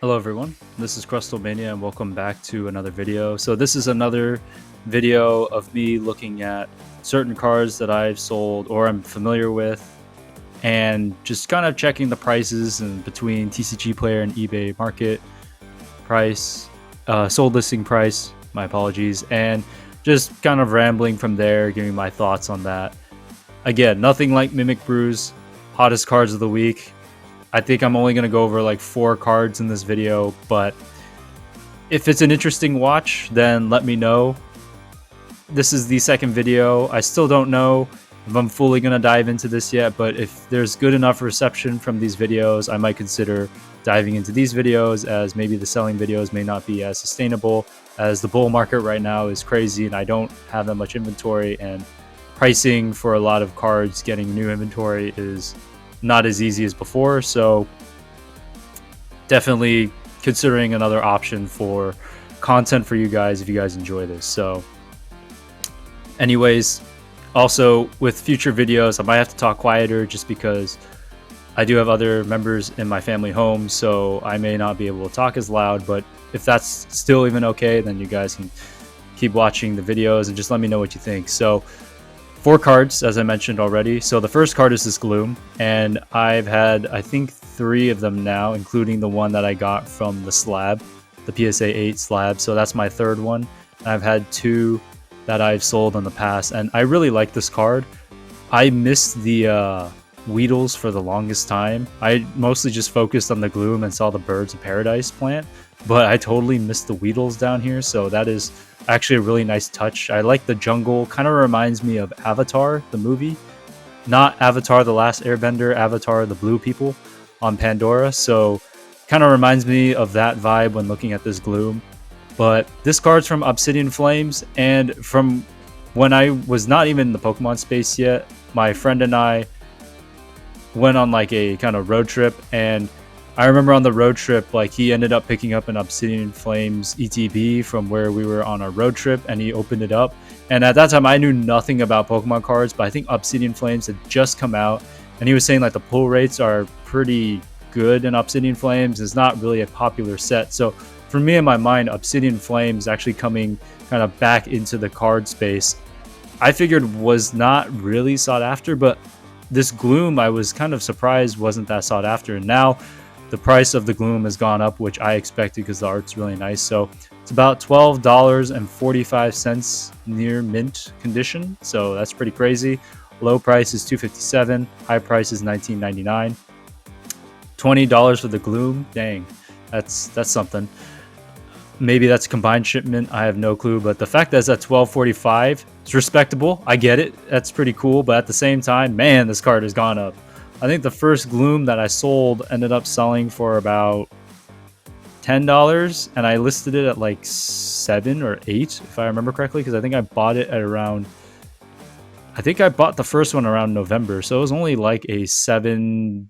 Hello everyone, this is Crustlemania and welcome back to another video. So this is another video of me looking at certain cards that I've sold or I'm familiar with and just kind of checking the prices and between TCG Player and eBay market price, sold listing price, my apologies, and just kind of rambling from there, giving my thoughts on that. Again, nothing like Mimic Brew's hottest cards of the week. I think I'm only going to go over like 4 cards in this video, but if it's an interesting watch, then let me know. This is the second video. I still don't know if I'm fully going to dive into this yet, but if there's good enough reception from these videos, I might consider diving into these videos, as maybe the selling videos may not be as sustainable, as the bull market right now is crazy and I don't have that much inventory, and pricing for a lot of cards getting new inventory is not as easy as before. So definitely considering another option for content for you guys if you guys enjoy this. So anyways, also with future videos I might have to talk quieter just because I do have other members in my family home, so I may not be able to talk as loud, but if that's still even okay, then you guys can keep watching the videos and just let me know what you think. So 4 cards, as I mentioned already. So the first card is this Gloom, and I've had, I think, 3 of them now, including the one that I got from the slab, the PSA 8 slab. So that's my 3rd one. I've had 2 that I've sold in the past, and I really like this card. I missed the Weedles for the longest time. I mostly just focused on the Gloom and saw the Birds of Paradise plant, but I totally missed the Weedles down here, so that is actually a really nice touch. I like the jungle, kind of reminds me of Avatar, the movie. Not Avatar the Last Airbender, Avatar the Blue People on Pandora, so kind of reminds me of that vibe when looking at this Gloom. But this card's from Obsidian Flames, and from when I was not even in the Pokemon space yet, my friend and I went on like a kind of road trip, and I remember on the road trip, like, he ended up picking up an Obsidian Flames ETB from where we were on our road trip, and he opened it up. And at that time, I knew nothing about Pokemon cards, but I think Obsidian Flames had just come out, and he was saying like the pull rates are pretty good in Obsidian Flames. It's not really a popular set. So for me, in my mind, Obsidian Flames actually coming kind of back into the card space, I figured was not really sought after, but this Gloom, I was kind of surprised wasn't that sought after. And now the price of the Gloom has gone up, which I expected because the art's really nice. So it's about $12.45 near mint condition. So that's pretty crazy. Low price is $257. High price is $19.99. $20 for the Gloom. Dang, that's something. Maybe that's a combined shipment. I have no clue. But the fact that it's at $12.45, it's respectable. I get it. That's pretty cool. But at the same time, man, this card has gone up. I think the first Gloom that I sold ended up selling for about $10, and I listed it at like 7 or 8, if I remember correctly, because I think I bought it at around, I think I bought the first one around November, so it was only like a $7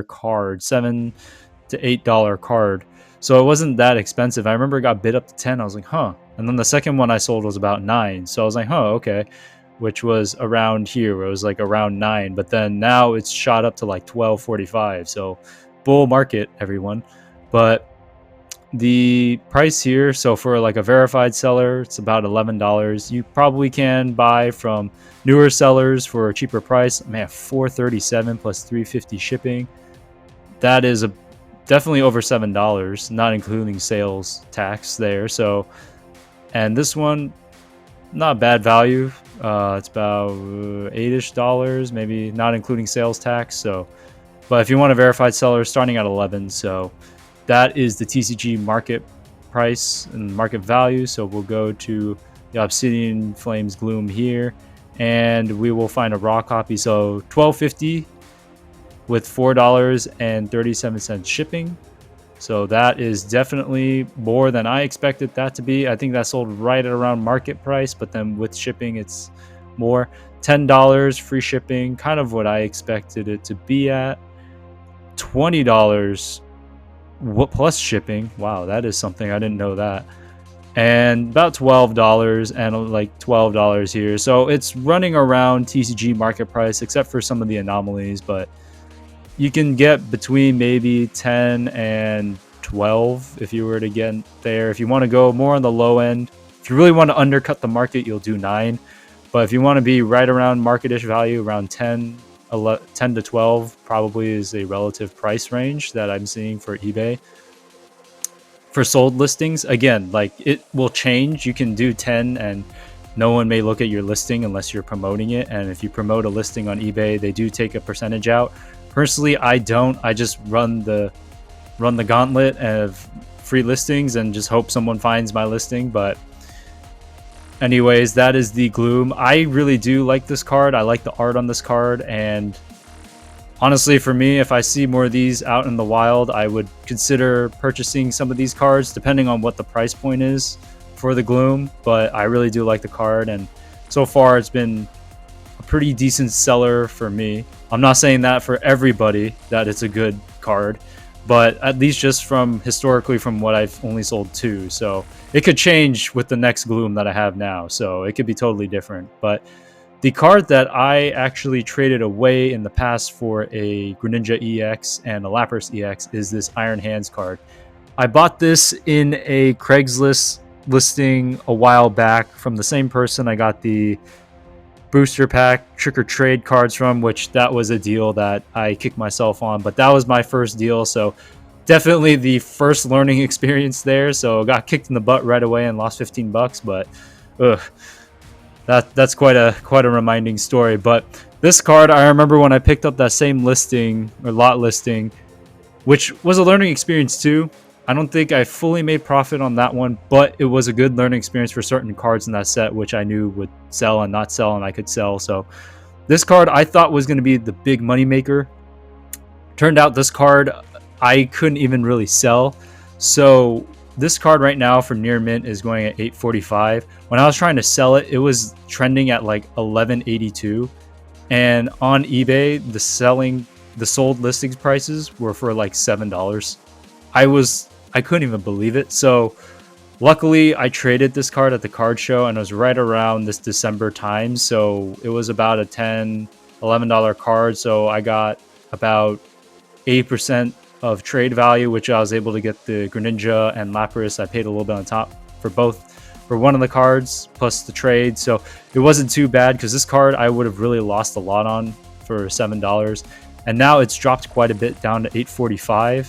card, $7 to $8 card. So it wasn't that expensive. I remember it got bid up to 10. I was like, huh. And then the second one I sold was about 9. So I was like, huh, okay. Which was around here, where it was like around 9, but then now it's shot up to like $12.45. So bull market, everyone. But the price here, so for like a verified seller, it's about $11. You probably can buy from newer sellers for a cheaper price. Man, $4.37 plus $3.50 shipping. That is definitely over $7, not including sales tax there. So, and this one, not bad value. It's about $8-ish, maybe, not including sales tax. So, but if you want a verified seller, starting at 11. So that is the TCG market price and market value. So we'll go to the Obsidian Flames Gloom here, and we will find a raw copy. So $12.50 with $4.37 shipping. So that is definitely more than I expected that to be. I think that sold right at around market price, but then with shipping, it's more. $10 free shipping, kind of what I expected it to be at. $20 plus shipping. Wow, that is something. I didn't know that. And about $12 and like $12 here. So it's running around TCG market price, except for some of the anomalies, but you can get between maybe 10 and 12 if you were to get there. If you want to go more on the low end, if you really want to undercut the market, you'll do 9. But if you want to be right around market-ish value, around 10, 10 to 12 probably is a relative price range that I'm seeing for eBay. For sold listings, again, like it will change. You can do 10 and no one may look at your listing unless you're promoting it. And if you promote a listing on eBay, they do take a percentage out. Personally, I don't. I just run the gauntlet of free listings and just hope someone finds my listing. But anyways, that is the Gloom. I really do like this card. I like the art on this card, and honestly, for me, if I see more of these out in the wild, I would consider purchasing some of these cards depending on what the price point is for the Gloom. But I really do like the card, and so far it's been a pretty decent seller for me. I'm not saying that for everybody that it's a good card, but at least just from historically from what I've only sold 2. So it could change with the next Gloom that I have now. So it could be totally different. But the card that I actually traded away in the past for a Greninja EX and a Lapras EX is this Iron Hands card. I bought this in a Craigslist listing a while back from the same person I got the booster pack trick or trade cards from, which that was a deal that I kicked myself on, but that was my first deal, so definitely the first learning experience there. So I got kicked in the butt right away and lost 15 bucks, but that's quite a reminding story. But this card, I remember when I picked up that same listing or lot listing, which was a learning experience too. I don't think I fully made profit on that one, but it was a good learning experience for certain cards in that set, which I knew would sell and not sell, and I could sell. So this card I thought was going to be the big money maker. Turned out this card I couldn't even really sell. So this card right now for near mint is going at $8.45. When I was trying to sell it, it was trending at like $11.82. And on eBay, the sold listings prices were for like $7. I couldn't even believe it. So luckily I traded this card at the card show, and it was right around this December time. So it was about a $10, $11 card. So I got about 8% of trade value, which I was able to get the Greninja and Lapras. I paid a little bit on top for one of the cards plus the trade. So it wasn't too bad, because this card I would have really lost a lot on for $7. And now it's dropped quite a bit down to $8.45.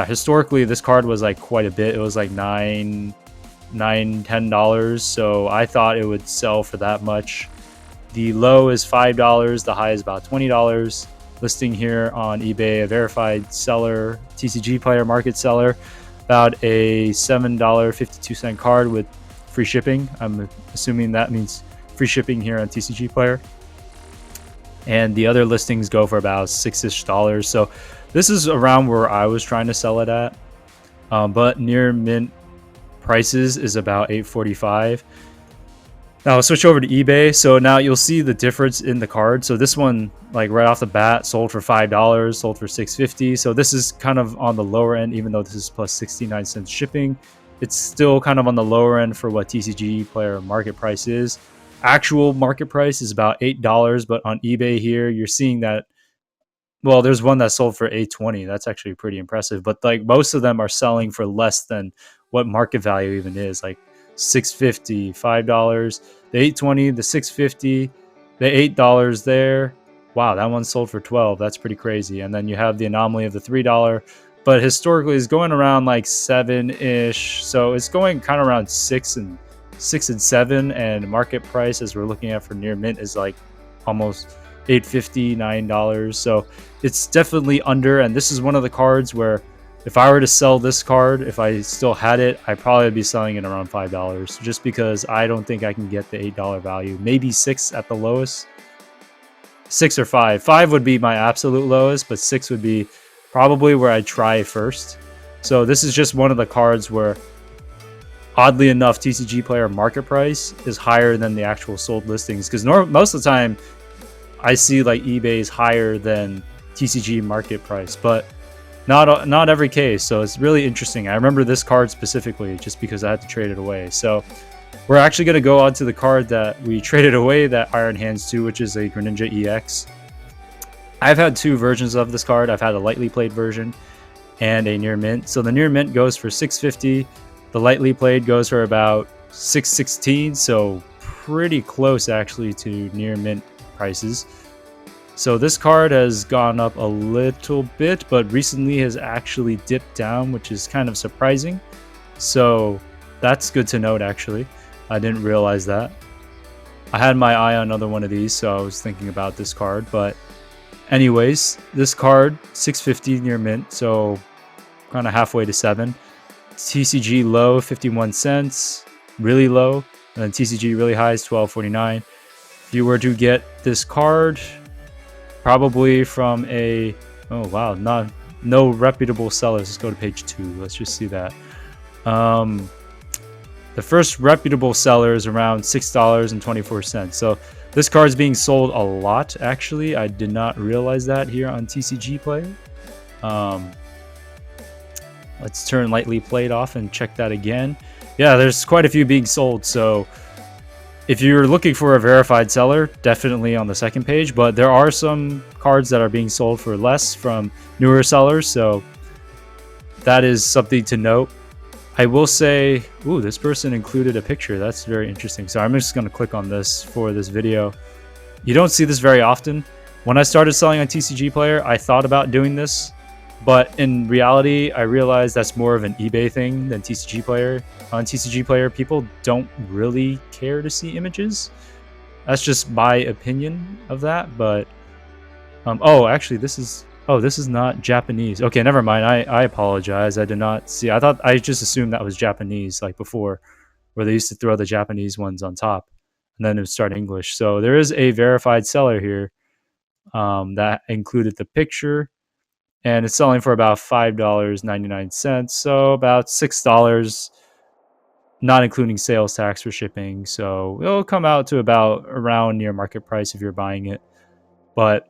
Historically this card was like quite a bit. It was like $10. So I thought it would sell for that much. The low is $5, the high is about $20. Listing here on eBay, a verified seller, TCG player, market seller, about a $7.52 card with free shipping. I'm assuming that means free shipping here on TCG player. And the other listings go for about $6-ish. So this is around where I was trying to sell it at, but near mint prices is about $8.45. Now I'll switch over to eBay. So now you'll see the difference in the card. So this one, like right off the bat, sold for $5, sold for $6.50. So this is kind of on the lower end, even though this is plus 69 cents shipping. It's still kind of on the lower end for what TCG player market price is. Actual market price is about $8, but on eBay here, you're seeing that, well, there's one that sold for $8.20. That's actually pretty impressive. But like most of them are selling for less than what market value even is, like $6.50, $5, the $8.20, the $6.50, the $8 there. Wow, that one sold for $12. That's pretty crazy. And then you have the anomaly of the $3, but historically it's going around like 7-ish. So it's going kind of around 6 and 7, and market price as we're looking at for near mint is like almost $8.50, $9. So it's definitely under, and this is one of the cards where if I were to sell this card, if I still had it, I'd probably be selling it around $5, just because I don't think I can get the $8 value. Maybe 6 at the lowest. 6 or 5. 5 would be my absolute lowest, but 6 would be probably where I'd try first. So this is just one of the cards where, oddly enough, TCG player market price is higher than the actual sold listings, because most of the time I see like eBay's higher than TCG market price, but not every case. So it's really interesting. I remember this card specifically just because I had to trade it away. So we're actually going to go on to the card that we traded away that Iron Hands to, which is a Greninja EX. I've had two versions of this card. I've had a lightly played version and a near mint. So the near mint goes for 650. The lightly played goes for about 616. So pretty close actually to near mint prices. So this card has gone up a little bit, but recently has actually dipped down, which is kind of surprising. So that's good to note, actually. I didn't realize that. I had my eye on another one of these, so I was thinking about this card. But anyways, this card, 650 near mint, so kind of halfway to 7. TCG low, 51 cents, really low. And then TCG really high is 12.49. If you were to get this card, probably from a, oh wow, no reputable sellers. Let's go to page 2. Let's just see that. The first reputable seller is around $6.24. So this card is being sold a lot, actually. I did not realize that here on TCG Player. Let's turn lightly played off and check that again. Yeah, there's quite a few being sold. So if you're looking for a verified seller, definitely on the second page. But there are some cards that are being sold for less from newer sellers. So that is something to note. I will say, ooh, this person included a picture. That's very interesting. So I'm just going to click on this for this video. You don't see this very often. When I started selling on TCG Player, I thought about doing this. But in reality, I realized that's more of an eBay thing than TCG Player. On TCG Player, people don't really care to see images. That's just my opinion of that. But, oh, actually, this is not Japanese. Okay, never mind. I apologize. I did not see. I just assumed that was Japanese, like before, where they used to throw the Japanese ones on top, and then it would start English. So there is a verified seller here that included the picture, and it's selling for about $5.99. So about $6, not including sales tax for shipping. So it'll come out to about around near market price if you're buying it. But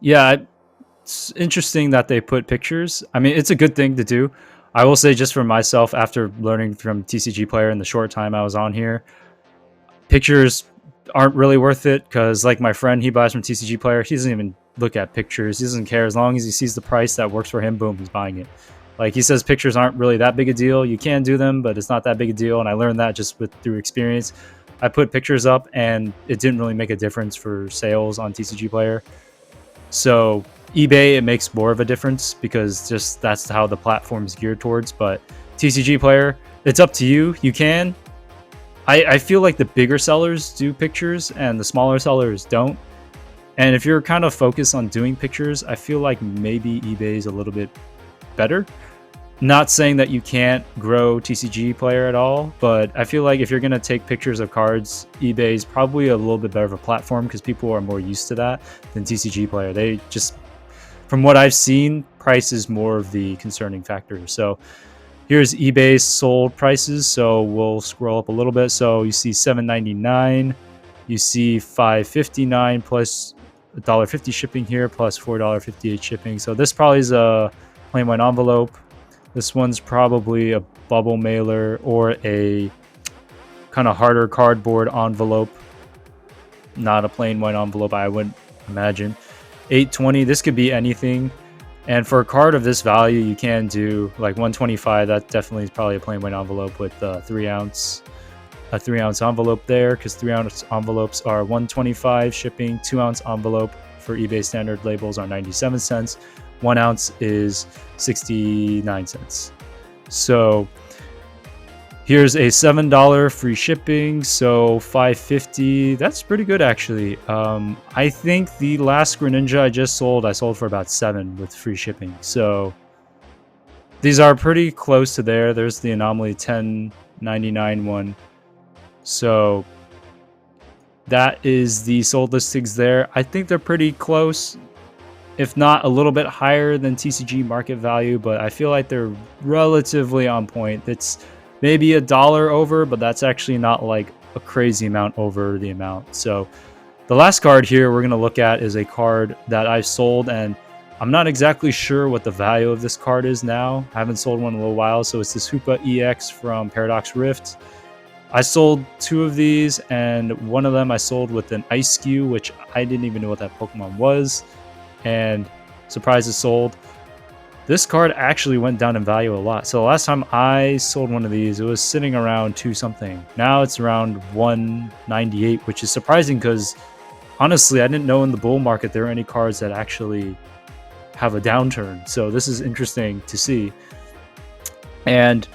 yeah, it's interesting that they put pictures. I mean, it's a good thing to do. I will say, just for myself, after learning from TCG Player in the short time I was on here, pictures aren't really worth it, because like my friend, he buys from TCG Player, he doesn't even look at pictures. He doesn't care. As long as he sees the price that works for him, boom, he's buying it. Like, he says pictures aren't really that big a deal. You can do them, but it's not that big a deal. And I learned that just through experience. I put pictures up and it didn't really make a difference for sales on TCG Player. So eBay, it makes more of a difference, because just that's how the platform is geared towards. But TCG Player, it's up to you. You can. I feel like the bigger sellers do pictures and the smaller sellers don't. And if you're kind of focused on doing pictures, I feel like maybe eBay is a little bit better. Not saying that you can't grow TCG Player at all, but I feel like if you're going to take pictures of cards, eBay is probably a little bit better of a platform, because people are more used to that than TCG Player. They just, from what I've seen, price is more of the concerning factor. So here's eBay's sold prices. So we'll scroll up a little bit. So you see $7.99, you see $5.59 plus $1.50 shipping here, plus $4.58 shipping. So this probably is a plain white envelope. This one's probably a bubble mailer or a kind of harder cardboard envelope, not a plain white envelope, I would imagine. $8.20, this could be anything. And for a card of this value, you can do like $125. That definitely is probably a plain white envelope with a 3-ounce envelope there, because 3-ounce envelopes are $125 shipping. 2-ounce envelope for eBay standard labels are 97 cents. 1 ounce is 69 cents. So here's a $7 free shipping, so $5.50. That's pretty good, actually. I think the last Greninja I sold for about $7 with free shipping. So these are pretty close to there. There's the Anomaly $10.99 one. So that is the sold listings there. I think they're pretty close, if not a little bit higher than TCG market value, but I feel like they're relatively on point. It's maybe $1 over, but that's actually not like a crazy amount over the amount. So the last card here we're going to look at is a card that I've sold, and I'm not exactly sure what the value of this card is now. I haven't sold one in a little while. So it's this Hoopa Ex from Paradox Rift. I sold 2 of these, and one of them I sold with an ice skew, which I didn't even know what that Pokemon was, and surprise, it sold. This card actually went down in value a lot. So the last time I sold one of these, it was sitting around 2 something. Now it's around 198, which is surprising because honestly, I didn't know in the bull market there were any cards that actually have a downturn. So this is interesting to see. And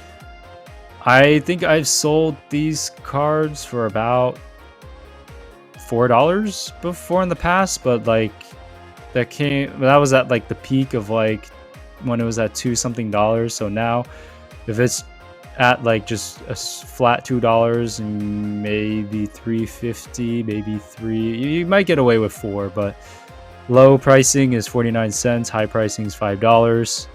I think I've sold these cards for about $4 before in the past, but like that was at like the peak of like when it was at 2 something dollars. So now if it's at like just a flat $2 and maybe $3.50, maybe $3, you might get away with $4, but low pricing is 49 cents, high pricing is $5.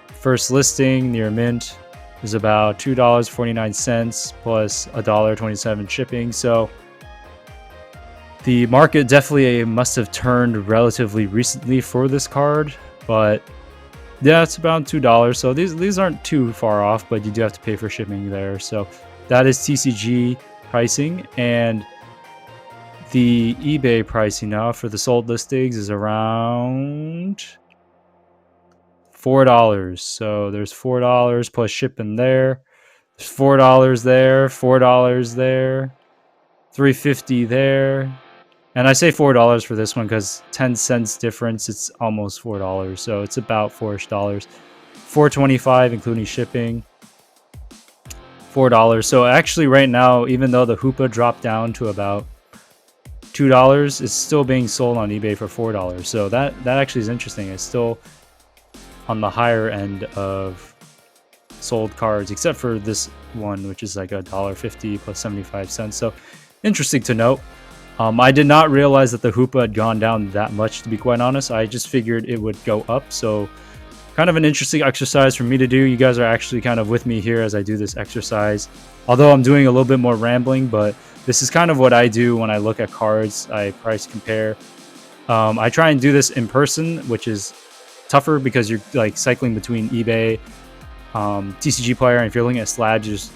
First listing near mint is about $2.49 plus $1.27 shipping. So the market definitely must have turned relatively recently for this card, but yeah, it's about $2. So these aren't too far off, but you do have to pay for shipping there. So that is TCG pricing, and the eBay pricing now for the sold listings is around $4. So there's $4 plus shipping there. There's $4 there, $4 there, $3.50 there. And I say $4 for this one because 10 cents difference, it's almost $4. So it's about $4-ish. $4.25 including shipping. $4. So actually right now, even though the Hoopa dropped down to about $2, it's still being sold on eBay for $4. So that actually is interesting. It's still on the higher end of sold cards, except for this one, which is like $1.50 plus 75 cents. So interesting to note. I did not realize that the Hoopa had gone down that much, to be quite honest. I just figured it would go up. So kind of an interesting exercise for me to do. You guys are actually kind of with me here as I do this exercise. Although I'm doing a little bit more rambling, but this is kind of what I do when I look at cards. I price compare. I try and do this in person, which is tougher because you're like cycling between eBay, TCG Player, and if you're looking at slabs, you're just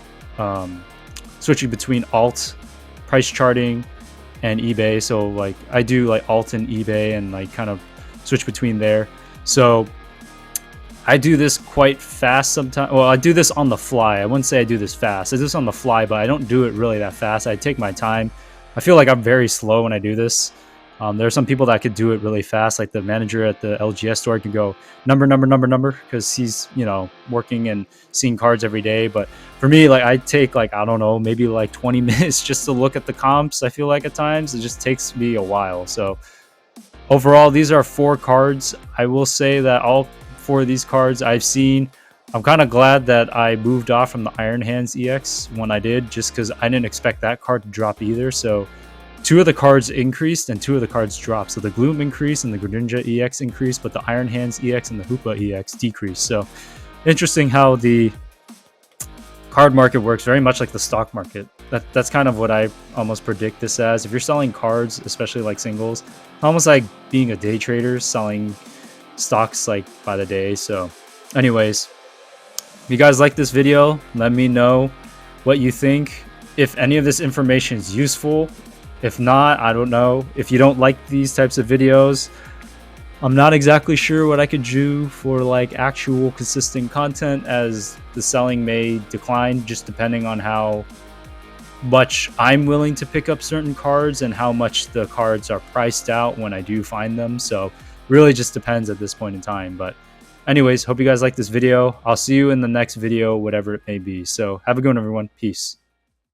switching between alt, price charting, and eBay. So like I do like alt and eBay and like kind of switch between there. So I do this quite fast sometimes. Well, I do this on the fly. I wouldn't say I do this fast. I do this on the fly, but I don't do it really that fast. I take my time. I feel like I'm very slow when I do this. There are some people that could do it really fast, like the manager at the LGS store can go number, because he's, you know, working and seeing cards every day. But for me, like I take like, I don't know, maybe like 20 minutes just to look at the comps. I feel like at times it just takes me a while. So overall, these are 4 cards. I will say that all 4 of these cards I've seen. I'm kind of glad that I moved off from the Iron Hands EX when I did, just because I didn't expect that card to drop either. So 2 of the cards increased and 2 of the cards dropped. So the Gloom increased and the Greninja EX increased, but the Iron Hands EX and the Hoopa EX decreased. So interesting how the card market works, very much like the stock market. That's kind of what I almost predict this as. If you're selling cards, especially like singles, almost like being a day trader, selling stocks like by the day. So anyways, if you guys like this video, let me know what you think. If any of this information is useful. If not, I don't know. If you don't like these types of videos, I'm not exactly sure what I could do for like actual consistent content, as the selling may decline just depending on how much I'm willing to pick up certain cards and how much the cards are priced out when I do find them. So really just depends at this point in time. But anyways, hope you guys like this video. I'll see you in the next video, whatever it may be. So have a good one, everyone. Peace.